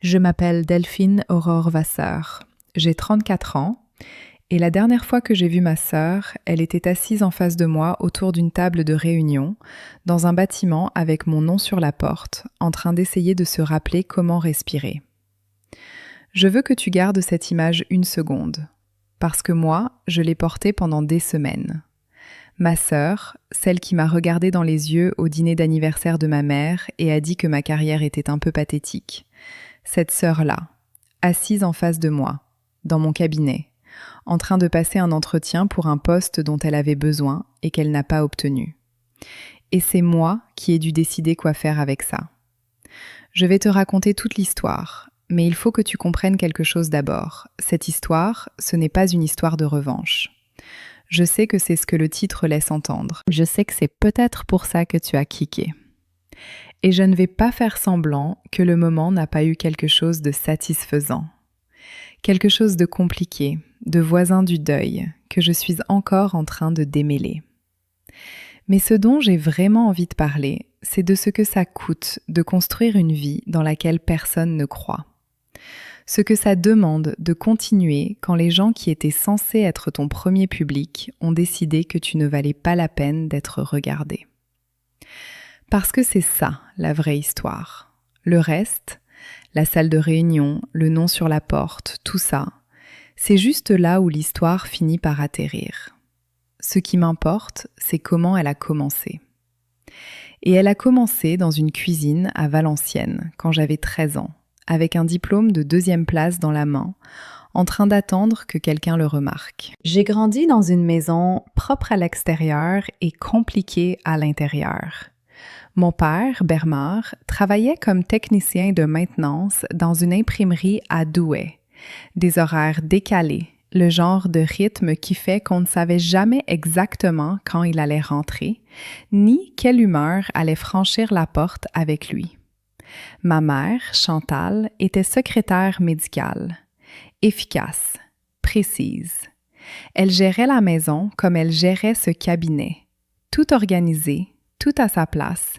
Je m'appelle Delphine Aurore Vasseur. J'ai 34 ans et la dernière fois que j'ai vu ma sœur, elle était assise en face de moi autour d'une table de réunion dans un bâtiment avec mon nom sur la porte, en train d'essayer de se rappeler comment respirer. Je veux que tu gardes cette image une seconde, parce que moi, je l'ai portée pendant des semaines. Ma sœur, celle qui m'a regardée dans les yeux au dîner d'anniversaire de ma mère et a dit que ma carrière était un peu pathétique. Cette sœur-là, assise en face de moi, dans mon cabinet, en train de passer un entretien pour un poste dont elle avait besoin et qu'elle n'a pas obtenu. Et c'est moi qui ai dû décider quoi faire avec ça. Je vais te raconter toute l'histoire, mais il faut que tu comprennes quelque chose d'abord. Cette histoire, ce n'est pas une histoire de revanche. Je sais que c'est ce que le titre laisse entendre. Je sais que c'est peut-être pour ça que tu as cliqué. Et je ne vais pas faire semblant que le moment n'a pas eu quelque chose de satisfaisant. Quelque chose de compliqué, de voisin du deuil, que je suis encore en train de démêler. Mais ce dont j'ai vraiment envie de parler, c'est de ce que ça coûte de construire une vie dans laquelle personne ne croit. Ce que ça demande de continuer quand les gens qui étaient censés être ton premier public ont décidé que tu ne valais pas la peine d'être regardé. Parce que c'est ça, la vraie histoire. Le reste, la salle de réunion, le nom sur la porte, tout ça, c'est juste là où l'histoire finit par atterrir. Ce qui m'importe, c'est comment elle a commencé. Et elle a commencé dans une cuisine à Valenciennes, quand j'avais 13 ans, avec un diplôme de 2e place dans la main, en train d'attendre que quelqu'un le remarque. J'ai grandi dans une maison propre à l'extérieur et compliquée à l'intérieur. Mon père, Bernard, travaillait comme technicien de maintenance dans une imprimerie à Douai. Des horaires décalés, le genre de rythme qui fait qu'on ne savait jamais exactement quand il allait rentrer, ni quelle humeur allait franchir la porte avec lui. Ma mère, Chantal, était secrétaire médicale, efficace, précise. Elle gérait la maison comme elle gérait ce cabinet, tout organisé, tout à sa place,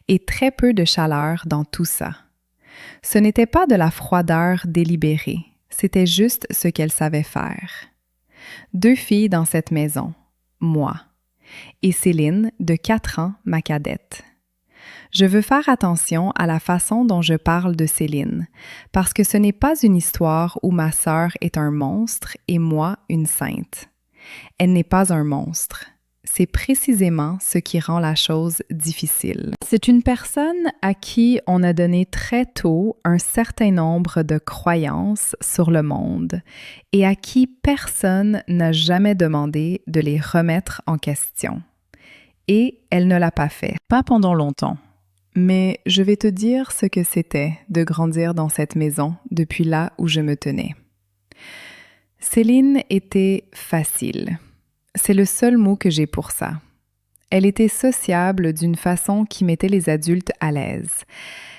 et très peu de chaleur dans tout ça. Ce n'était pas de la froideur délibérée, c'était juste ce qu'elle savait faire. 2 filles dans cette maison, moi, et Céline, de 4 ans, ma cadette. Je veux faire attention à la façon dont je parle de Céline, parce que ce n'est pas une histoire où ma sœur est un monstre et moi une sainte. Elle n'est pas un monstre. C'est précisément ce qui rend la chose difficile. C'est une personne à qui on a donné très tôt un certain nombre de croyances sur le monde et à qui personne n'a jamais demandé de les remettre en question. Et elle ne l'a pas fait, pas pendant longtemps. Mais je vais te dire ce que c'était de grandir dans cette maison depuis là où je me tenais. Céline était facile. C'est le seul mot que j'ai pour ça. Elle était sociable d'une façon qui mettait les adultes à l'aise.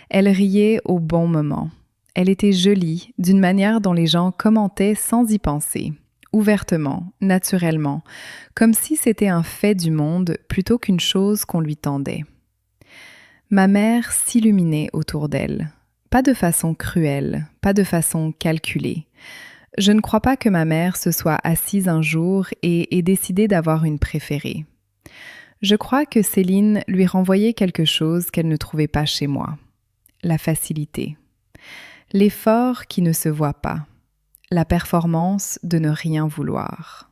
Elle riait au bon moment. Elle était jolie d'une manière dont les gens commentaient sans y penser, ouvertement, naturellement, comme si c'était un fait du monde plutôt qu'une chose qu'on lui tendait. Ma mère s'illuminait autour d'elle, pas de façon cruelle, pas de façon calculée. Je ne crois pas que ma mère se soit assise un jour et ait décidé d'avoir une préférée. Je crois que Céline lui renvoyait quelque chose qu'elle ne trouvait pas chez moi. La facilité. L'effort qui ne se voit pas. La performance de ne rien vouloir.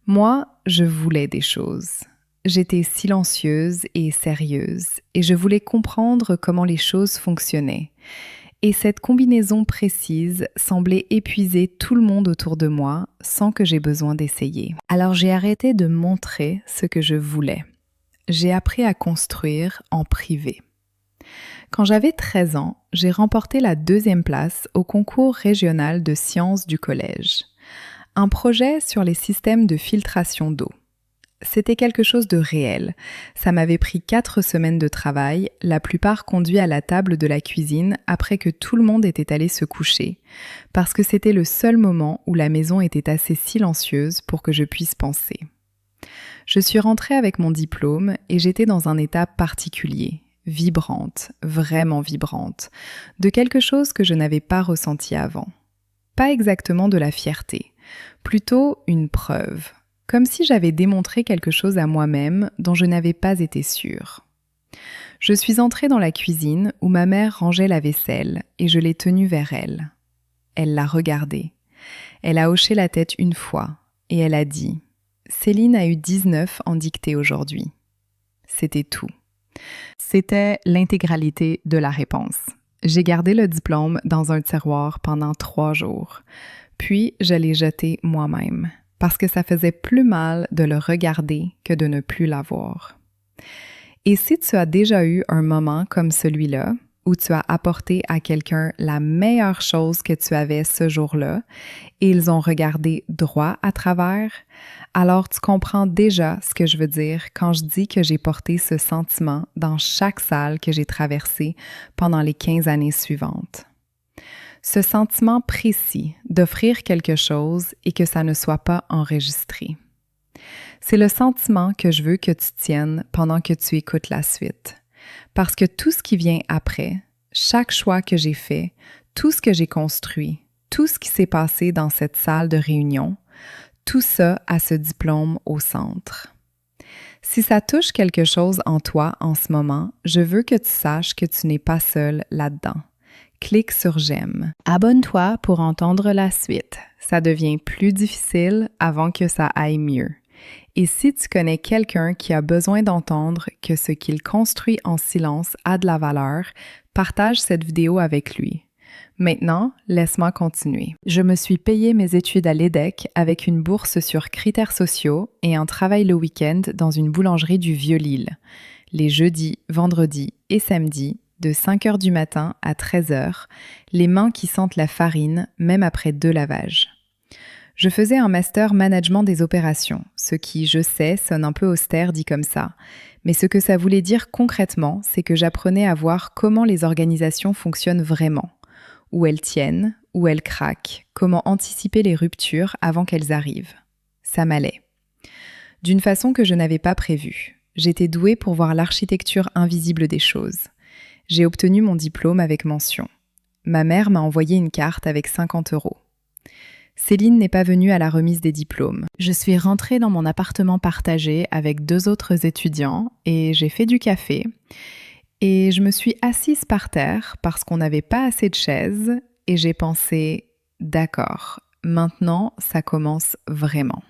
Moi, je voulais des choses. J'étais silencieuse et sérieuse et je voulais comprendre comment les choses fonctionnaient. Et cette combinaison précise semblait épuiser tout le monde autour de moi sans que j'aie besoin d'essayer. Alors j'ai arrêté de montrer ce que je voulais. J'ai appris à construire en privé. Quand j'avais 13 ans, j'ai remporté la 2e place au concours régional de sciences du collège. Un projet sur les systèmes de filtration d'eau. C'était quelque chose de réel. Ça m'avait pris 4 semaines de travail, la plupart conduits à la table de la cuisine après que tout le monde était allé se coucher, parce que c'était le seul moment où la maison était assez silencieuse pour que je puisse penser. Je suis rentrée avec mon diplôme et j'étais dans un état particulier. vibrante, vraiment vibrante, de quelque chose que je n'avais pas ressenti avant. Pas exactement de la fierté, plutôt une preuve, comme si j'avais démontré quelque chose à moi-même dont je n'avais pas été sûre. Je suis entrée dans la cuisine où ma mère rangeait la vaisselle et je l'ai tenue vers elle. Elle l'a regardée. Elle a hoché la tête une fois et elle a dit « Céline a eu 19 en dictée aujourd'hui ». C'était tout. C'était l'intégralité de la réponse. J'ai gardé le diplôme dans un tiroir pendant 3 jours. Puis, je l'ai jeté moi-même, parce que ça faisait plus mal de le regarder que de ne plus l'avoir. Et si tu as déjà eu un moment comme celui-là, où tu as apporté à quelqu'un la meilleure chose que tu avais ce jour-là, et ils ont regardé droit à travers, alors tu comprends déjà ce que je veux dire quand je dis que j'ai porté ce sentiment dans chaque salle que j'ai traversée pendant les 15 années suivantes. Ce sentiment précis d'offrir quelque chose et que ça ne soit pas enregistré. C'est le sentiment que je veux que tu tiennes pendant que tu écoutes la suite. Parce que tout ce qui vient après, chaque choix que j'ai fait, tout ce que j'ai construit, tout ce qui s'est passé dans cette salle de réunion, tout ça a ce diplôme au centre. Si ça touche quelque chose en toi en ce moment, je veux que tu saches que tu n'es pas seul là-dedans. Clique sur j'aime. Abonne-toi pour entendre la suite. Ça devient plus difficile avant que ça aille mieux. Et si tu connais quelqu'un qui a besoin d'entendre que ce qu'il construit en silence a de la valeur, partage cette vidéo avec lui. Maintenant, laisse-moi continuer. Je me suis payé mes études à l'EDEC avec une bourse sur critères sociaux et un travail le week-end dans une boulangerie du Vieux-Lille. Les jeudis, vendredis et samedis, de 5h du matin à 13h, les mains qui sentent la farine, même après 2 lavages. Je faisais un master management des opérations, ce qui, je sais, sonne un peu austère dit comme ça. Mais ce que ça voulait dire concrètement, c'est que j'apprenais à voir comment les organisations fonctionnent vraiment, où elles tiennent, où elles craquent, comment anticiper les ruptures avant qu'elles arrivent. Ça m'allait. D'une façon que je n'avais pas prévue. J'étais douée pour voir l'architecture invisible des choses. J'ai obtenu mon diplôme avec mention. Ma mère m'a envoyé une carte avec 50 €. Céline n'est pas venue à la remise des diplômes. Je suis rentrée dans mon appartement partagé avec 2 autres étudiants et j'ai fait du café. Et je me suis assise par terre parce qu'on n'avait pas assez de chaises et j'ai pensé « D'accord, maintenant ça commence vraiment ».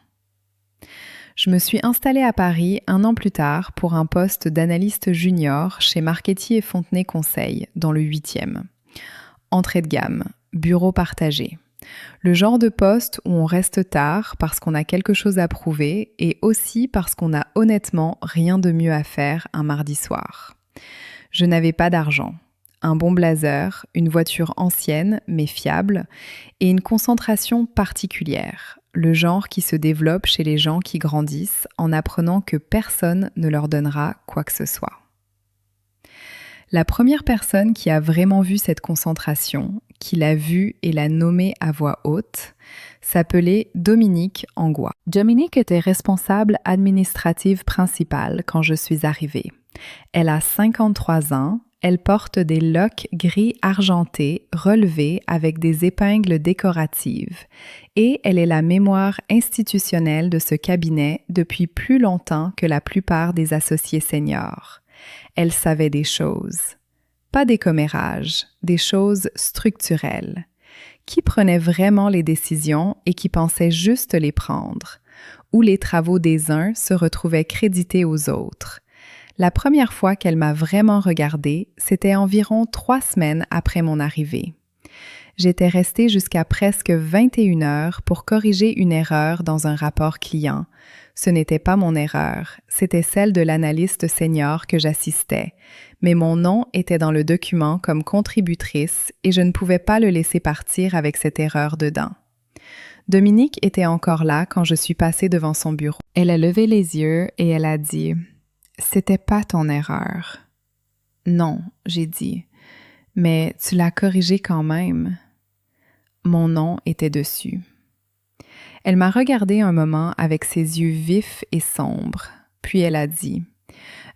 Je me suis installée à Paris 1 an plus tard pour un poste d'analyste junior chez Marchetti et Fontenay Conseil dans le 8e. Entrée de gamme, bureau partagé. Le genre de poste où on reste tard parce qu'on a quelque chose à prouver et aussi parce qu'on n'a honnêtement rien de mieux à faire un mardi soir. Je n'avais pas d'argent, un bon blazer, une voiture ancienne mais fiable et une concentration particulière, le genre qui se développe chez les gens qui grandissent en apprenant que personne ne leur donnera quoi que ce soit. La première personne qui a vraiment vu cette concentration, qui l'a vue et l'a nommée à voix haute, s'appelait Dominique Angois. Dominique était responsable administrative principale quand je suis arrivée. Elle a 53 ans, elle porte des locks gris argentés relevés avec des épingles décoratives et elle est la mémoire institutionnelle de ce cabinet depuis plus longtemps que la plupart des associés seniors. Elle savait des choses. Pas des commérages, des choses structurelles. Qui prenait vraiment les décisions et qui pensait juste les prendre, où les travaux des uns se retrouvaient crédités aux autres. La première fois qu'elle m'a vraiment regardée, c'était environ 3 semaines après mon arrivée. J'étais restée jusqu'à presque 21 heures pour corriger une erreur dans un rapport client. Ce n'était pas mon erreur, c'était celle de l'analyste senior que j'assistais, mais mon nom était dans le document comme contributrice et je ne pouvais pas le laisser partir avec cette erreur dedans. Dominique était encore là quand je suis passée devant son bureau. Elle a levé les yeux et elle a dit « C'était pas ton erreur. » « Non, j'ai dit, mais tu l'as corrigé quand même. » Mon nom était dessus. Elle m'a regardé un moment avec ses yeux vifs et sombres, puis elle a dit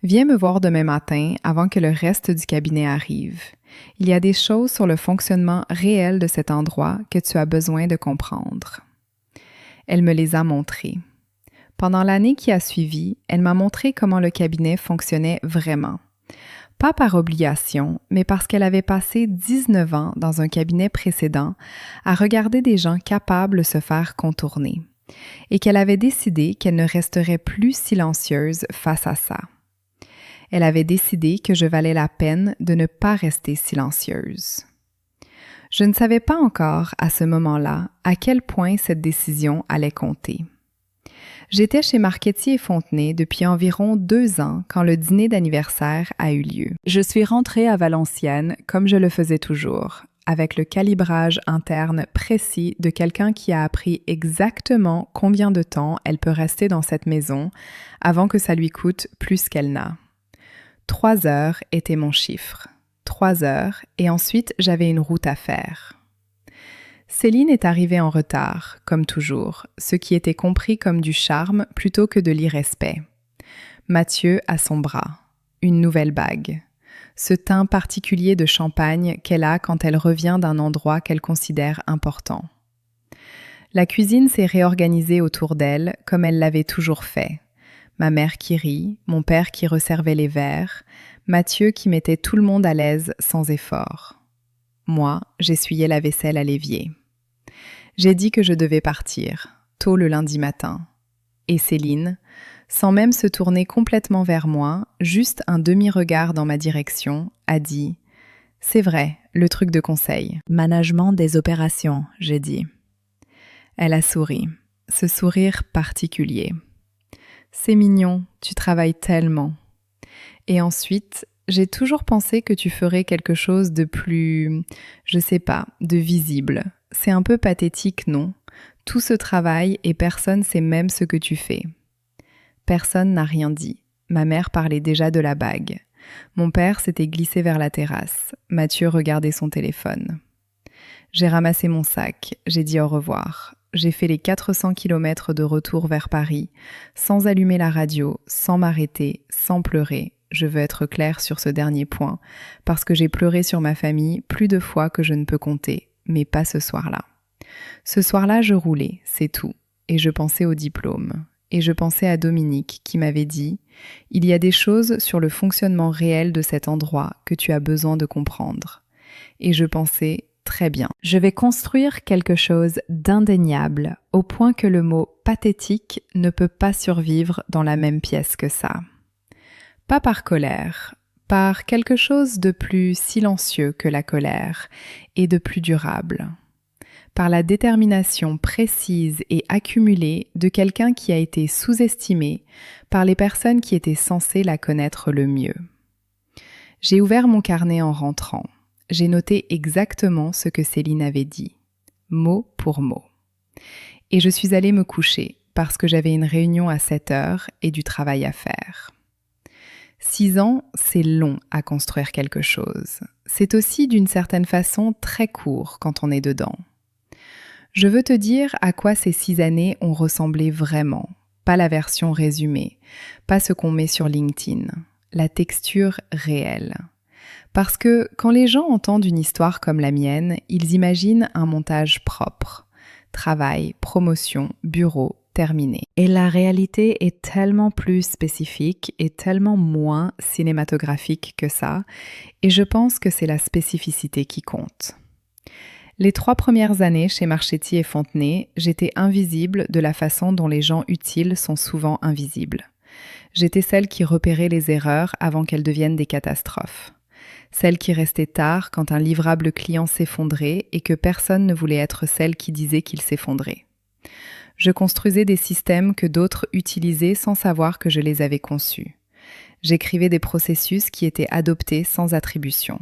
Viens me voir demain matin avant que le reste du cabinet arrive. Il y a des choses sur le fonctionnement réel de cet endroit que tu as besoin de comprendre. Elle me les a montrées. Pendant l'année qui a suivi, elle m'a montré comment le cabinet fonctionnait vraiment. Pas par obligation, mais parce qu'elle avait passé 19 ans dans un cabinet précédent à regarder des gens capables de se faire contourner et qu'elle avait décidé qu'elle ne resterait plus silencieuse face à ça. Elle avait décidé que je valais la peine de ne pas rester silencieuse. Je ne savais pas encore à ce moment-là à quel point cette décision allait compter. J'étais chez Marchetti et Fontenay depuis environ 2 ans quand le dîner d'anniversaire a eu lieu. Je suis rentrée à Valenciennes comme je le faisais toujours, avec le calibrage interne précis de quelqu'un qui a appris exactement combien de temps elle peut rester dans cette maison avant que ça lui coûte plus qu'elle n'a. 3 heures était mon chiffre. 3 heures, et ensuite j'avais une route à faire. Céline est arrivée en retard, comme toujours, ce qui était compris comme du charme plutôt que de l'irrespect. Mathieu à son bras, une nouvelle bague, ce teint particulier de champagne qu'elle a quand elle revient d'un endroit qu'elle considère important. La cuisine s'est réorganisée autour d'elle comme elle l'avait toujours fait. Ma mère qui rit, mon père qui resservait les verres, Mathieu qui mettait tout le monde à l'aise sans effort. Moi, j'essuyais la vaisselle à l'évier. J'ai dit que je devais partir, tôt le lundi matin. Et Céline, sans même se tourner complètement vers moi, juste un demi-regard dans ma direction, a dit « C'est vrai, le truc de conseil. Management des opérations », j'ai dit. Elle a souri, ce sourire particulier. « C'est mignon, tu travailles tellement. » Et ensuite, j'ai toujours pensé que tu ferais quelque chose de plus, je sais pas, de visible. C'est un peu pathétique, non? Tout ce travail et personne sait même ce que tu fais. Personne n'a rien dit. Ma mère parlait déjà de la bague. Mon père s'était glissé vers la terrasse. Mathieu regardait son téléphone. J'ai ramassé mon sac, j'ai dit au revoir. J'ai fait les 400 km de retour vers Paris, sans allumer la radio, sans m'arrêter, sans pleurer. Je veux être claire sur ce dernier point, parce que j'ai pleuré sur ma famille plus de fois que je ne peux compter, mais pas ce soir-là. Ce soir-là, je roulais, c'est tout, et je pensais au diplôme. Et je pensais à Dominique qui m'avait dit « Il y a des choses sur le fonctionnement réel de cet endroit que tu as besoin de comprendre. » Et je pensais « Très bien, je vais construire quelque chose d'indéniable, au point que le mot « pathétique » ne peut pas survivre dans la même pièce que ça. » Pas par colère, par quelque chose de plus silencieux que la colère et de plus durable. Par la détermination précise et accumulée de quelqu'un qui a été sous-estimé par les personnes qui étaient censées la connaître le mieux. J'ai ouvert mon carnet en rentrant. J'ai noté exactement ce que Céline avait dit, mot pour mot. Et je suis allée me coucher parce que j'avais une réunion à 7 heures et du travail à faire. 6 ans, c'est long à construire quelque chose. C'est aussi d'une certaine façon très court quand on est dedans. Je veux te dire à quoi ces 6 années ont ressemblé vraiment, pas la version résumée, pas ce qu'on met sur LinkedIn, la texture réelle. Parce que quand les gens entendent une histoire comme la mienne, ils imaginent un montage propre. Travail, promotion, bureau, terminé. Et la réalité est tellement plus spécifique et tellement moins cinématographique que ça, et je pense que c'est la spécificité qui compte. Les 3 premières années chez Marchetti et Fontenay, j'étais invisible de la façon dont les gens utiles sont souvent invisibles. J'étais celle qui repérait les erreurs avant qu'elles deviennent des catastrophes. Celle qui restait tard quand un livrable client s'effondrait et que personne ne voulait être celle qui disait qu'il s'effondrait. Je construisais des systèmes que d'autres utilisaient sans savoir que je les avais conçus. J'écrivais des processus qui étaient adoptés sans attribution.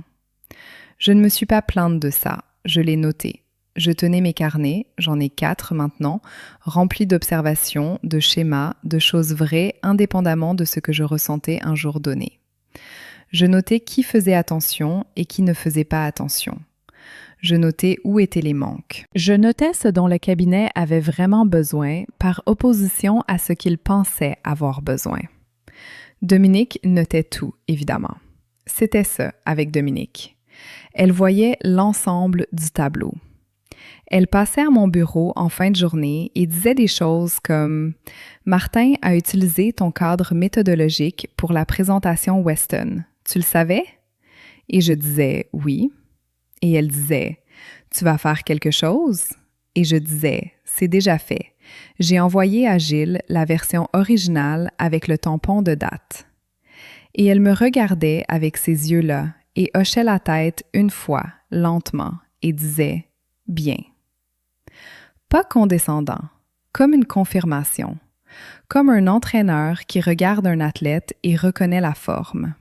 Je ne me suis pas plainte de ça, je l'ai noté. Je tenais mes carnets, j'en ai 4 maintenant, remplis d'observations, de schémas, de choses vraies indépendamment de ce que je ressentais un jour donné. Je notais qui faisait attention et qui ne faisait pas attention. Je notais où étaient les manques. Je notais ce dont le cabinet avait vraiment besoin par opposition à ce qu'il pensait avoir besoin. Dominique notait tout, évidemment. C'était ça avec Dominique. Elle voyait l'ensemble du tableau. Elle passait à mon bureau en fin de journée et disait des choses comme « Martin a utilisé ton cadre méthodologique pour la présentation Weston. Tu le savais? » Et je disais « Oui. » Et elle disait « Tu vas faire quelque chose? » Et je disais « C'est déjà fait. J'ai envoyé à Gilles la version originale avec le tampon de date. » Et elle me regardait avec ces yeux-là et hochait la tête une fois, lentement, et disait « Bien. » Pas condescendant, comme une confirmation, comme un entraîneur qui regarde un athlète et reconnaît la forme.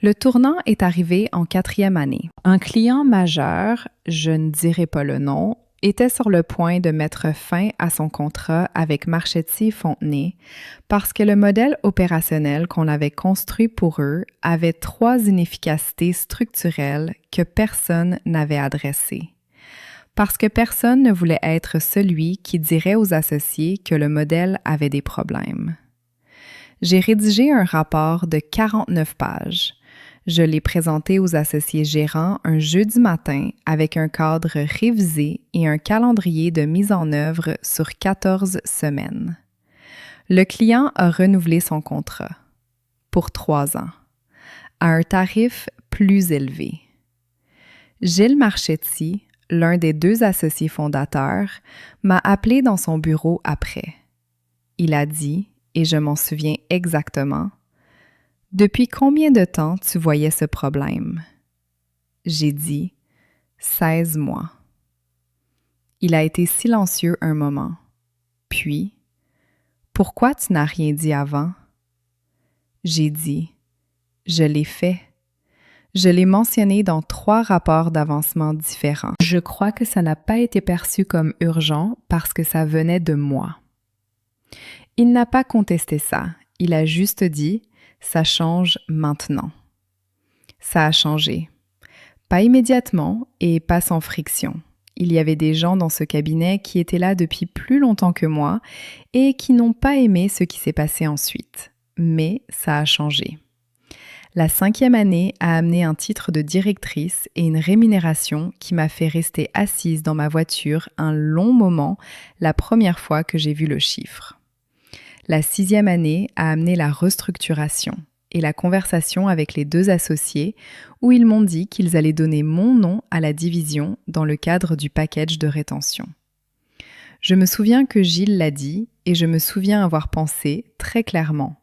Le tournant est arrivé en 4e année. Un client majeur, je ne dirai pas le nom, était sur le point de mettre fin à son contrat avec Marchetti-Fontenay parce que le modèle opérationnel qu'on avait construit pour eux avait 3 inefficacités structurelles que personne n'avait adressées. Parce que personne ne voulait être celui qui dirait aux associés que le modèle avait des problèmes. J'ai rédigé un rapport de 49 pages. Je l'ai présenté aux associés gérants un jeudi matin avec un cadre révisé et un calendrier de mise en œuvre sur 14 semaines. Le client a renouvelé son contrat pour 3 ans, à un tarif plus élevé. Gilles Marchetti, l'un des 2 associés fondateurs, m'a appelé dans son bureau après. Il a dit, et je m'en souviens exactement, « Depuis combien de temps tu voyais ce problème? » J'ai dit, « 16 mois. » Il a été silencieux un moment. Puis, « Pourquoi tu n'as rien dit avant? » J'ai dit, « Je l'ai fait. » Je l'ai mentionné dans 3 rapports d'avancement différents. Je crois que ça n'a pas été perçu comme urgent parce que ça venait de moi. Il n'a pas contesté ça. Il a juste dit « ça change maintenant ». Ça a changé. Pas immédiatement et pas sans friction. Il y avait des gens dans ce cabinet qui étaient là depuis plus longtemps que moi et qui n'ont pas aimé ce qui s'est passé ensuite. Mais ça a changé. La 5e année a amené un titre de directrice et une rémunération qui m'a fait rester assise dans ma voiture un long moment la première fois que j'ai vu le chiffre. La 6e année a amené la restructuration et la conversation avec les 2 associés où ils m'ont dit qu'ils allaient donner mon nom à la division dans le cadre du package de rétention. Je me souviens que Gilles l'a dit et je me souviens avoir pensé très clairement.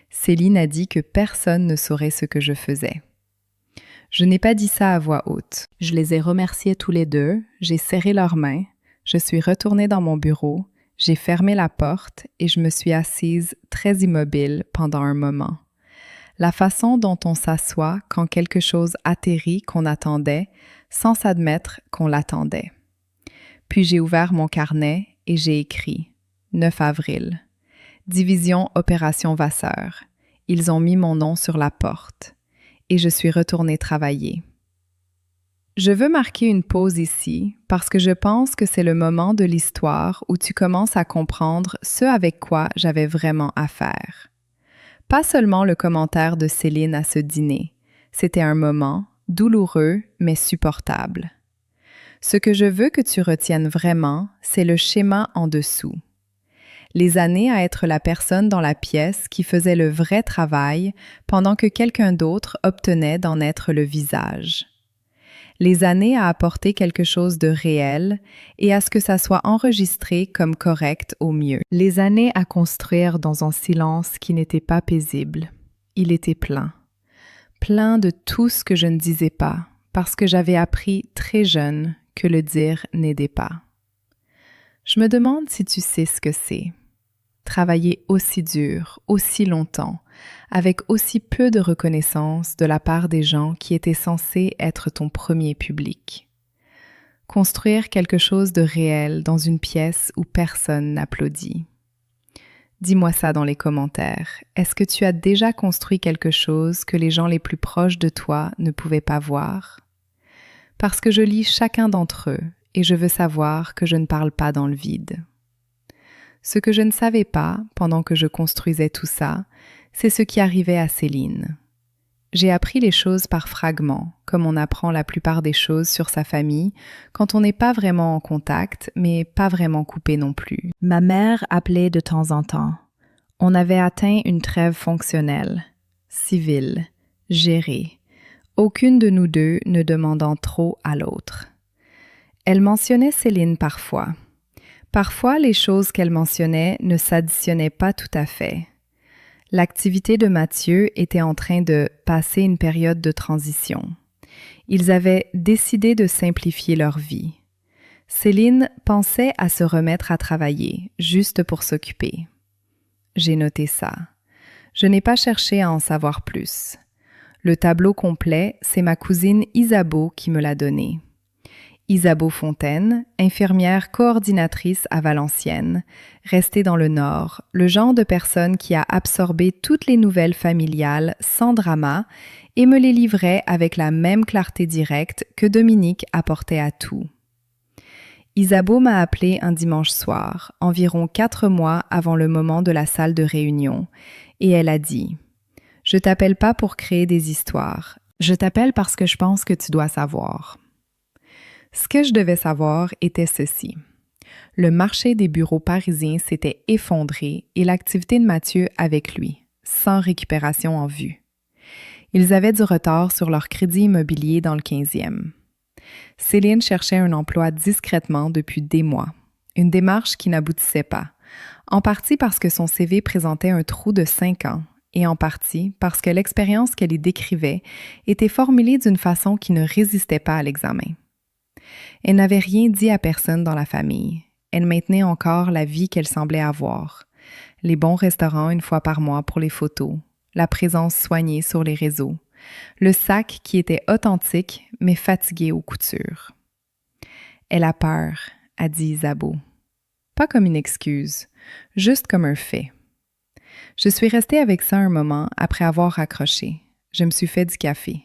Céline a dit que personne ne saurait ce que je faisais. Je n'ai pas dit ça à voix haute. Je les ai remerciés tous les 2, j'ai serré leurs mains, je suis retournée dans mon bureau, j'ai fermé la porte et je me suis assise très immobile pendant un moment. La façon dont on s'assoit quand quelque chose atterrit qu'on attendait, sans s'admettre qu'on l'attendait. Puis j'ai ouvert mon carnet et j'ai écrit « 9 avril ». Division Opération Vasseur. Ils ont mis mon nom sur la porte. Et je suis retournée travailler. Je veux marquer une pause ici parce que je pense que c'est le moment de l'histoire où tu commences à comprendre ce avec quoi j'avais vraiment affaire. Pas seulement le commentaire de Céline à ce dîner. C'était un moment douloureux mais supportable. Ce que je veux que tu retiennes vraiment, c'est le schéma en dessous. Les années à être la personne dans la pièce qui faisait le vrai travail pendant que quelqu'un d'autre obtenait d'en être le visage. Les années à apporter quelque chose de réel et à ce que ça soit enregistré comme correct au mieux. Les années à construire dans un silence qui n'était pas paisible. Il était plein. Plein de tout ce que je ne disais pas parce que j'avais appris très jeune que le dire n'aidait pas. Je me demande si tu sais ce que c'est. Travailler aussi dur, aussi longtemps, avec aussi peu de reconnaissance de la part des gens qui étaient censés être ton premier public. Construire quelque chose de réel dans une pièce où personne n'applaudit. Dis-moi ça dans les commentaires. Est-ce que tu as déjà construit quelque chose que les gens les plus proches de toi ne pouvaient pas voir? Parce que je lis chacun d'entre eux et je veux savoir que je ne parle pas dans le vide. Ce que je ne savais pas, pendant que je construisais tout ça, C'est ce qui arrivait à Céline. J'ai appris les choses par fragments, comme on apprend la plupart des choses sur sa famille quand on n'est pas vraiment en contact, mais pas vraiment coupé non plus. Ma mère appelait de temps en temps. On avait atteint une trêve fonctionnelle, civile, gérée, aucune de nous deux ne demandant trop à l'autre. Elle mentionnait Céline parfois. Parfois, les choses qu'elle mentionnait ne s'additionnaient pas tout à fait. L'activité de Mathieu était en train de passer une période de transition. Ils avaient décidé de simplifier leur vie. Céline pensait à se remettre à travailler, juste pour s'occuper. J'ai noté ça. Je n'ai pas cherché à en savoir plus. Le tableau complet, c'est ma cousine Isabeau qui me l'a donné. Isabeau Fontaine, infirmière coordinatrice à Valenciennes, restée dans le Nord, le genre de personne qui a absorbé toutes les nouvelles familiales sans drama et me les livrait avec la même clarté directe que Dominique apportait à tout. Isabeau m'a appelé un dimanche soir, environ 4 mois avant le moment de la salle de réunion, et elle a dit « Je t'appelle pas pour créer des histoires, je t'appelle parce que je pense que tu dois savoir. » Ce que je devais savoir était ceci. Le marché des bureaux parisiens s'était effondré et l'activité de Mathieu avec lui, sans récupération en vue. Ils avaient du retard sur leur crédit immobilier dans le 15e. Céline cherchait un emploi discrètement depuis des mois, une démarche qui n'aboutissait pas, en partie parce que son CV présentait un trou de 5 ans et en partie parce que l'expérience qu'elle y décrivait était formulée d'une façon qui ne résistait pas à l'examen. Elle n'avait rien dit à personne dans la famille. Elle maintenait encore la vie qu'elle semblait avoir. Les bons restaurants une fois par mois pour les photos, la présence soignée sur les réseaux, le sac qui était authentique mais fatigué aux coutures. Elle a peur, a dit Isabeau. Pas comme une excuse, juste comme un fait. Je suis restée avec ça un moment après avoir raccroché. Je me suis fait du café.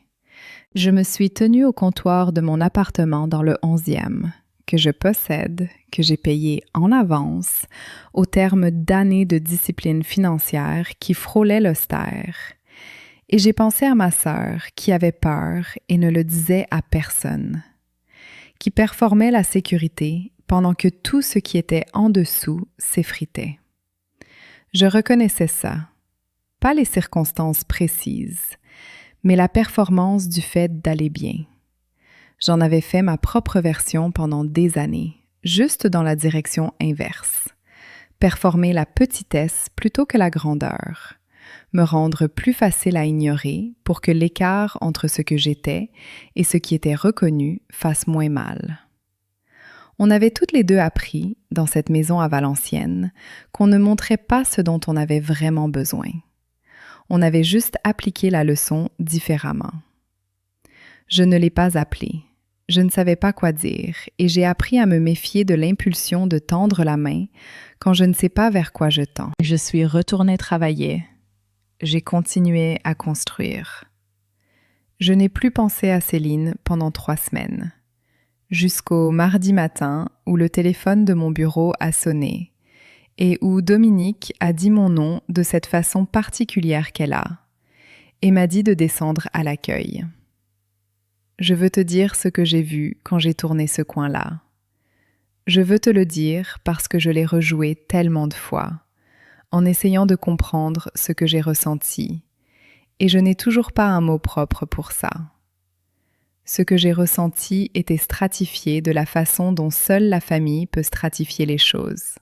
Je me suis tenue au comptoir de mon appartement dans le 11e, que je possède, que j'ai payé en avance, au terme d'années de discipline financière qui frôlait l'austère. Et j'ai pensé à ma sœur qui avait peur et ne le disait à personne, qui performait la sécurité pendant que tout ce qui était en dessous s'effritait. Je reconnaissais ça, pas les circonstances précises, mais la performance du fait d'aller bien. J'en avais fait ma propre version pendant des années, juste dans la direction inverse. Performer la petitesse plutôt que la grandeur. Me rendre plus facile à ignorer pour que l'écart entre ce que j'étais et ce qui était reconnu fasse moins mal. On avait toutes les deux appris, dans cette maison à Valenciennes, qu'on ne montrait pas ce dont on avait vraiment besoin. On avait juste appliqué la leçon différemment. Je ne l'ai pas appelé. Je ne savais pas quoi dire et j'ai appris à me méfier de l'impulsion de tendre la main quand je ne sais pas vers quoi je tends. Je suis retournée travailler. J'ai continué à construire. Je n'ai plus pensé à Céline pendant 3 semaines. Jusqu'au mardi matin où le téléphone de mon bureau a sonné et où Dominique a dit mon nom de cette façon particulière qu'elle a et m'a dit de descendre à l'accueil. Je veux te dire ce que j'ai vu quand j'ai tourné ce coin-là. Je veux te le dire parce que je l'ai rejoué tellement de fois, en essayant de comprendre ce que j'ai ressenti, et je n'ai toujours pas un mot propre pour ça. Ce que j'ai ressenti était stratifié de la façon dont seule la famille peut stratifier les choses.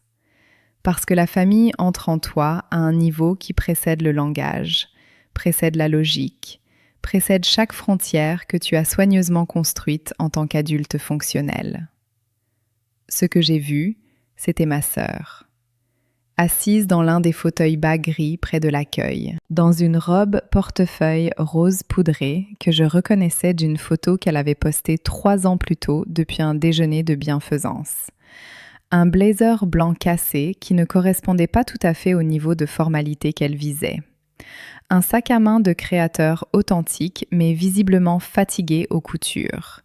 Parce que la famille entre en toi à un niveau qui précède le langage, précède la logique, précède chaque frontière que tu as soigneusement construite en tant qu'adulte fonctionnel. Ce que j'ai vu, c'était ma sœur. Assise dans l'un des fauteuils bas gris près de l'accueil, dans une robe portefeuille rose poudrée que je reconnaissais d'une photo qu'elle avait postée 3 ans plus tôt depuis un déjeuner de bienfaisance. Un blazer blanc cassé qui ne correspondait pas tout à fait au niveau de formalité qu'elle visait. Un sac à main de créateur authentique mais visiblement fatigué aux coutures.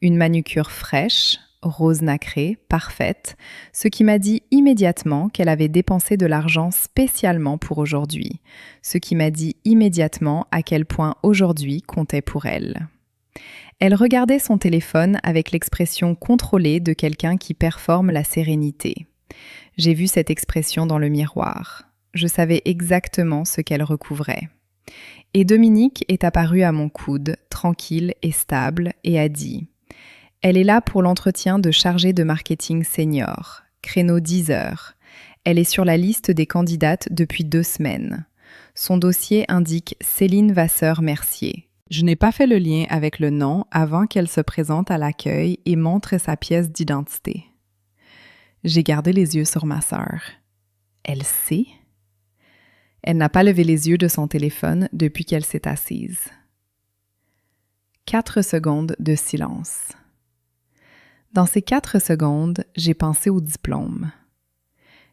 Une manucure fraîche, rose nacrée, parfaite, ce qui m'a dit immédiatement qu'elle avait dépensé de l'argent spécialement pour aujourd'hui, ce qui m'a dit immédiatement à quel point aujourd'hui comptait pour elle. Elle regardait son téléphone avec l'expression contrôlée de quelqu'un qui performe la sérénité. J'ai vu cette expression dans le miroir. Je savais exactement ce qu'elle recouvrait. Et Dominique est apparue à mon coude, tranquille et stable, et a dit « Elle est là pour l'entretien de chargée de marketing senior, créneau 10 heures. Elle est sur la liste des candidates depuis 2 semaines. Son dossier indique Céline Vasseur-Mercier. » Je n'ai pas fait le lien avec le nom avant qu'elle se présente à l'accueil et montre sa pièce d'identité. J'ai gardé les yeux sur ma sœur. Elle sait? Elle n'a pas levé les yeux de son téléphone depuis qu'elle s'est assise. 4 secondes de silence. Dans ces 4 secondes, j'ai pensé au diplôme.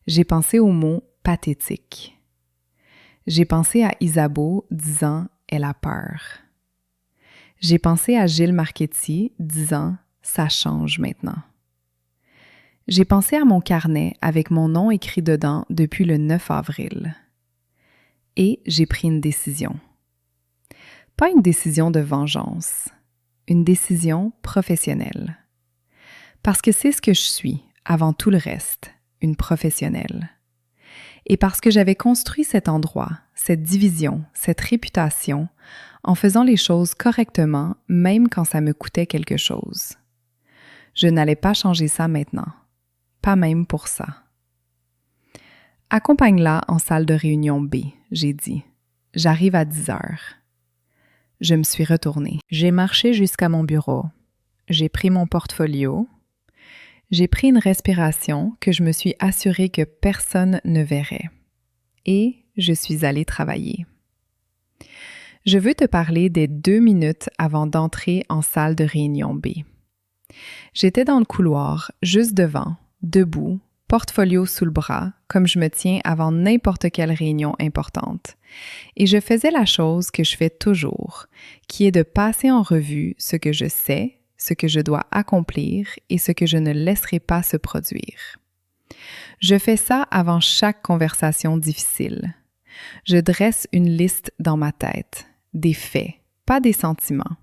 J'ai pensé au mot « pathétique ». J'ai pensé à Isabeau disant « elle a peur ». J'ai pensé à Gilles Marchetti disant « ça change maintenant ». J'ai pensé à mon carnet avec mon nom écrit dedans depuis le 9 avril. Et j'ai pris une décision. Pas une décision de vengeance, une décision professionnelle. Parce que c'est ce que je suis, avant tout le reste, une professionnelle. Et parce que j'avais construit cet endroit, cette division, cette réputation, en faisant les choses correctement, même quand ça me coûtait quelque chose. Je n'allais pas changer ça maintenant, pas même pour ça. Accompagne-la en salle de réunion B, j'ai dit. J'arrive à 10 heures. Je me suis retournée. J'ai marché jusqu'à mon bureau. J'ai pris mon portfolio. J'ai pris une respiration que je me suis assurée que personne ne verrait. Et je suis allée travailler. Je veux te parler des 2 minutes avant d'entrer en salle de réunion B. J'étais dans le couloir, juste devant, debout, portfolio sous le bras, comme je me tiens avant n'importe quelle réunion importante. Et je faisais la chose que je fais toujours, qui est de passer en revue ce que je sais, ce que je dois accomplir et ce que je ne laisserai pas se produire. Je fais ça avant chaque conversation difficile. Je dresse une liste dans ma tête, des faits, pas des sentiments,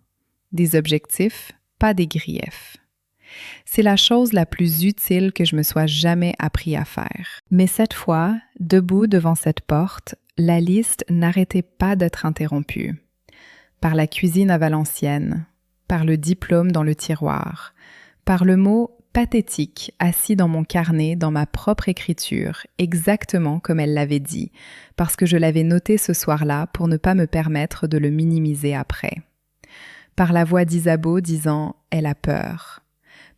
des objectifs, pas des griefs. C'est la chose la plus utile que je me sois jamais appris à faire. Mais cette fois, debout devant cette porte, la liste n'arrêtait pas d'être interrompue. Par la cuisine à Valenciennes, par le diplôme dans le tiroir, par le mot « pathétique » assis dans mon carnet dans ma propre écriture, exactement comme elle l'avait dit, parce que je l'avais noté ce soir-là pour ne pas me permettre de le minimiser après. Par la voix d'Isabeau disant « elle a peur »,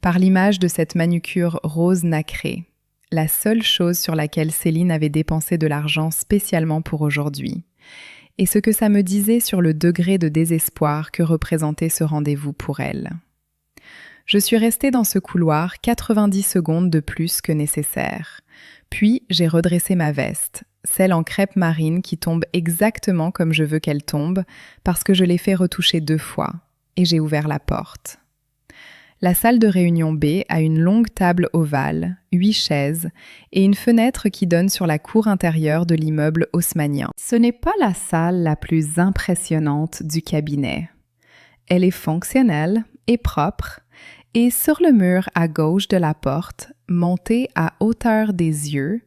par l'image de cette manucure rose nacrée, la seule chose sur laquelle Céline avait dépensé de l'argent spécialement pour aujourd'hui, et ce que ça me disait sur le degré de désespoir que représentait ce rendez-vous pour elle. Je suis restée dans ce couloir 90 secondes de plus que nécessaire. Puis, j'ai redressé ma veste, celle en crêpe marine qui tombe exactement comme je veux qu'elle tombe, parce que je l'ai fait retoucher 2 fois, et j'ai ouvert la porte. La salle de réunion B a une longue table ovale, 8 chaises et une fenêtre qui donne sur la cour intérieure de l'immeuble haussmannien. Ce n'est pas la salle la plus impressionnante du cabinet. Elle est fonctionnelle et propre, et sur le mur à gauche de la porte, monté à hauteur des yeux,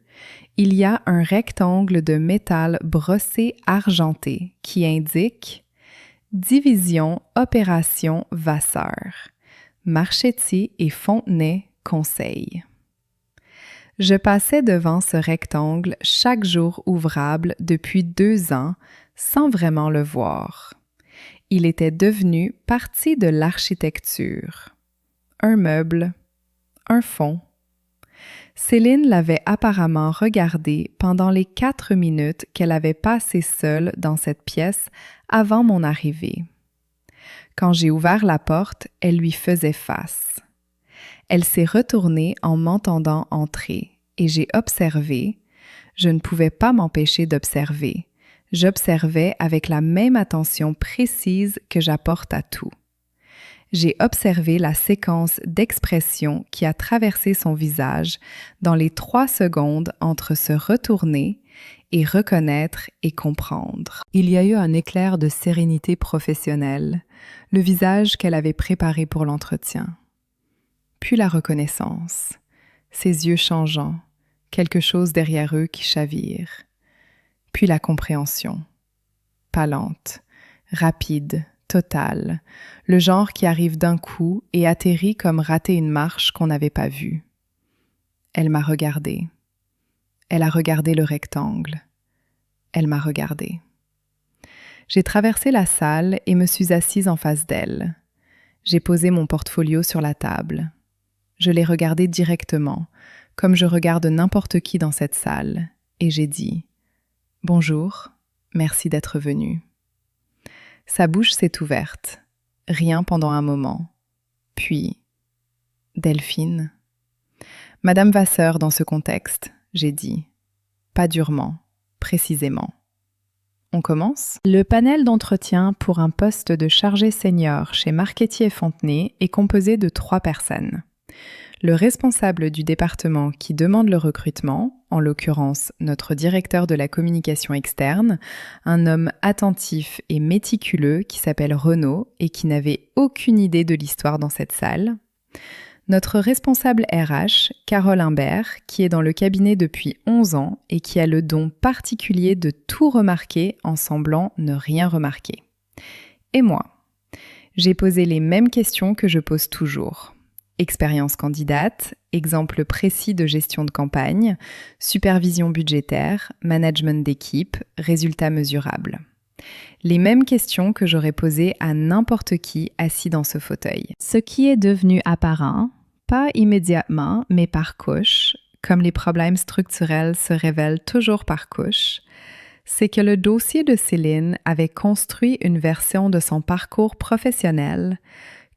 il y a un rectangle de métal brossé argenté qui indique « Division Opération Vasseur ». Marchetti et Fontenay conseil. Je passais devant ce rectangle chaque jour ouvrable depuis 2 ans sans vraiment le voir. Il était devenu partie de l'architecture. Un meuble, un fond. Céline l'avait apparemment regardé pendant les 4 minutes qu'elle avait passées seule dans cette pièce avant mon arrivée. Quand j'ai ouvert la porte, elle lui faisait face. Elle s'est retournée en m'entendant entrer et j'ai observé. Je ne pouvais pas m'empêcher d'observer. J'observais avec la même attention précise que j'apporte à tout. J'ai observé la séquence d'expressions qui a traversé son visage dans les 3 secondes entre se retourner et reconnaître et comprendre. Il y a eu un éclair de sérénité professionnelle, le visage qu'elle avait préparé pour l'entretien. Puis la reconnaissance, ses yeux changeants, quelque chose derrière eux qui chavire. Puis la compréhension, pas lente, rapide, totale, le genre qui arrive d'un coup et atterrit comme rater une marche qu'on n'avait pas vue. Elle m'a regardé. Elle a regardé le rectangle. Elle m'a regardé. J'ai traversé la salle et me suis assise en face d'elle. J'ai posé mon portfolio sur la table. Je l'ai regardé directement, comme je regarde n'importe qui dans cette salle, et j'ai dit « Bonjour, merci d'être venu ». Sa bouche s'est ouverte, rien pendant un moment. Puis, Delphine. Madame Vasseur dans ce contexte, j'ai dit, pas durement, précisément. On commence? Le panel d'entretien pour un poste de chargé senior chez Marquetier Fontenay est composé de 3 personnes. Le responsable du département qui demande le recrutement, en l'occurrence notre directeur de la communication externe, un homme attentif et méticuleux qui s'appelle Renaud et qui n'avait aucune idée de l'histoire dans cette salle. Notre responsable RH, Carole Imbert, qui est dans le cabinet depuis 11 ans et qui a le don particulier de tout remarquer en semblant ne rien remarquer. Et moi, j'ai posé les mêmes questions que je pose toujours. Expérience candidate, exemple précis de gestion de campagne, supervision budgétaire, management d'équipe, résultats mesurables. Les mêmes questions que j'aurais posées à n'importe qui assis dans ce fauteuil. Ce qui est devenu apparent, pas immédiatement, mais par couche, comme les problèmes structurels se révèlent toujours par couche, c'est que le dossier de Céline avait construit une version de son parcours professionnel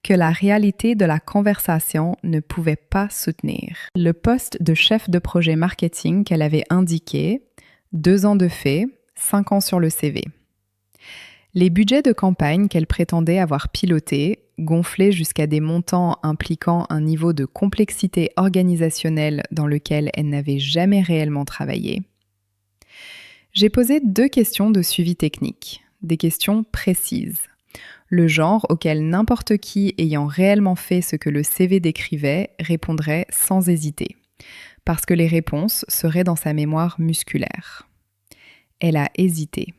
que la réalité de la conversation ne pouvait pas soutenir. Le poste de chef de projet marketing qu'elle avait indiqué, 2 ans de fait, 5 ans sur le CV. Les budgets de campagne qu'elle prétendait avoir pilotés, gonflés jusqu'à des montants impliquant un niveau de complexité organisationnelle dans lequel elle n'avait jamais réellement travaillé. J'ai posé 2 questions de suivi technique, des questions précises. Le genre auquel n'importe qui ayant réellement fait ce que le CV décrivait répondrait sans hésiter, parce que les réponses seraient dans sa mémoire musculaire. Elle a hésité.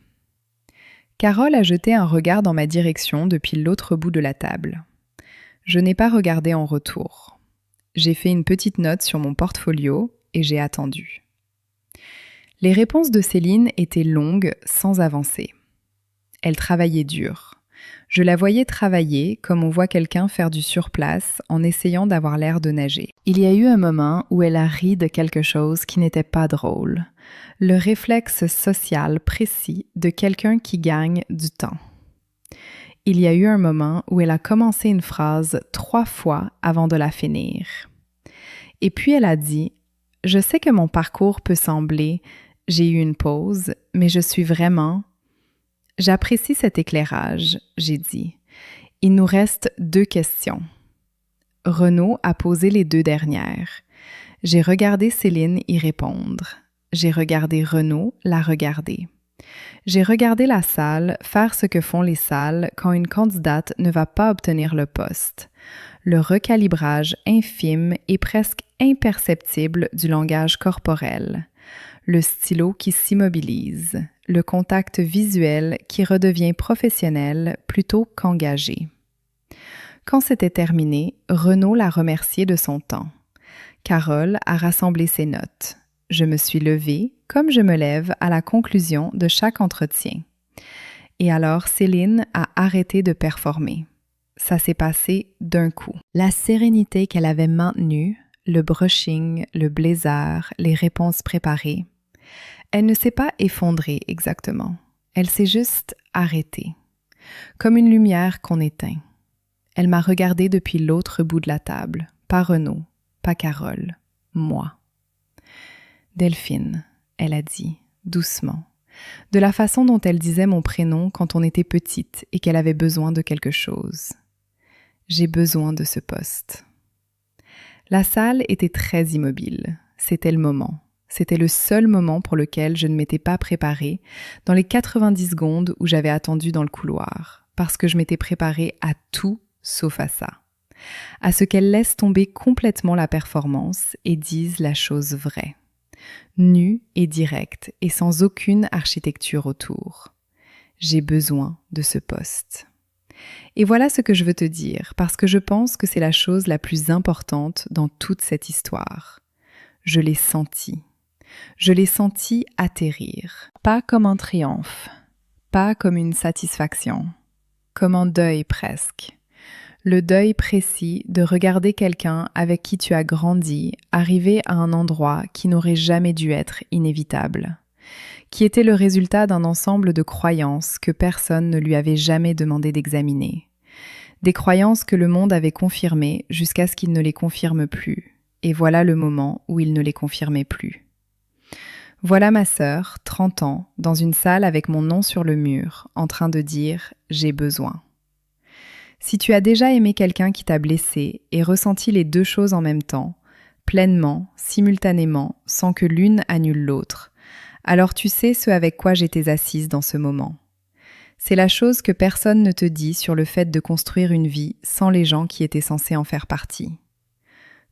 Carole a jeté un regard dans ma direction depuis l'autre bout de la table. Je n'ai pas regardé en retour. J'ai fait une petite note sur mon portfolio et j'ai attendu. Les réponses de Céline étaient longues, sans avancer. Elle travaillait dur. Je la voyais travailler comme on voit quelqu'un faire du surplace en essayant d'avoir l'air de nager. Il y a eu un moment où elle a ri de quelque chose qui n'était pas drôle. Le réflexe social précis de quelqu'un qui gagne du temps. Il y a eu un moment où elle a commencé une phrase 3 fois avant de la finir. Et puis elle a dit « Je sais que mon parcours peut sembler, j'ai eu une pause, mais je suis vraiment... » J'apprécie cet éclairage, j'ai dit. Il nous reste 2 questions. Renaud a posé les 2 dernières. J'ai regardé Céline y répondre. J'ai regardé Renaud la regarder. J'ai regardé la salle faire ce que font les salles quand une candidate ne va pas obtenir le poste. Le recalibrage infime et presque imperceptible du langage corporel. Le stylo qui s'immobilise. Le contact visuel qui redevient professionnel plutôt qu'engagé. Quand c'était terminé, Renaud l'a remercié de son temps. Carole a rassemblé ses notes. Je me suis levée, comme je me lève à la conclusion de chaque entretien. Et alors Céline a arrêté de performer. Ça s'est passé d'un coup. La sérénité qu'elle avait maintenue, le brushing, le blazer, les réponses préparées, elle ne s'est pas effondrée exactement. Elle s'est juste arrêtée, comme une lumière qu'on éteint. Elle m'a regardée depuis l'autre bout de la table, pas Renaud, pas Carole, moi. Delphine, elle a dit, doucement, de la façon dont elle disait mon prénom quand on était petite et qu'elle avait besoin de quelque chose. J'ai besoin de ce poste. La salle était très immobile. C'était le moment. C'était le seul moment pour lequel je ne m'étais pas préparée dans les 90 secondes où j'avais attendu dans le couloir, parce que je m'étais préparée à tout sauf à ça. À ce qu'elle laisse tomber complètement la performance et dise la chose vraie. Nue et directe et sans aucune architecture autour. J'ai besoin de ce poste. Et voilà ce que je veux te dire, parce que je pense que c'est la chose la plus importante dans toute cette histoire. Je l'ai senti. Je l'ai senti atterrir. Pas comme un triomphe, pas comme une satisfaction, comme un deuil presque. Le deuil précis de regarder quelqu'un avec qui tu as grandi arriver à un endroit qui n'aurait jamais dû être inévitable, qui était le résultat d'un ensemble de croyances que personne ne lui avait jamais demandé d'examiner. Des croyances que le monde avait confirmées jusqu'à ce qu'il ne les confirme plus. Et voilà le moment où il ne les confirmait plus. Voilà ma sœur, 30 ans, dans une salle avec mon nom sur le mur, en train de dire « j'ai besoin ». Si tu as déjà aimé quelqu'un qui t'a blessé et ressenti les deux choses en même temps, pleinement, simultanément, sans que l'une annule l'autre, alors tu sais ce avec quoi j'étais assise dans ce moment. C'est la chose que personne ne te dit sur le fait de construire une vie sans les gens qui étaient censés en faire partie.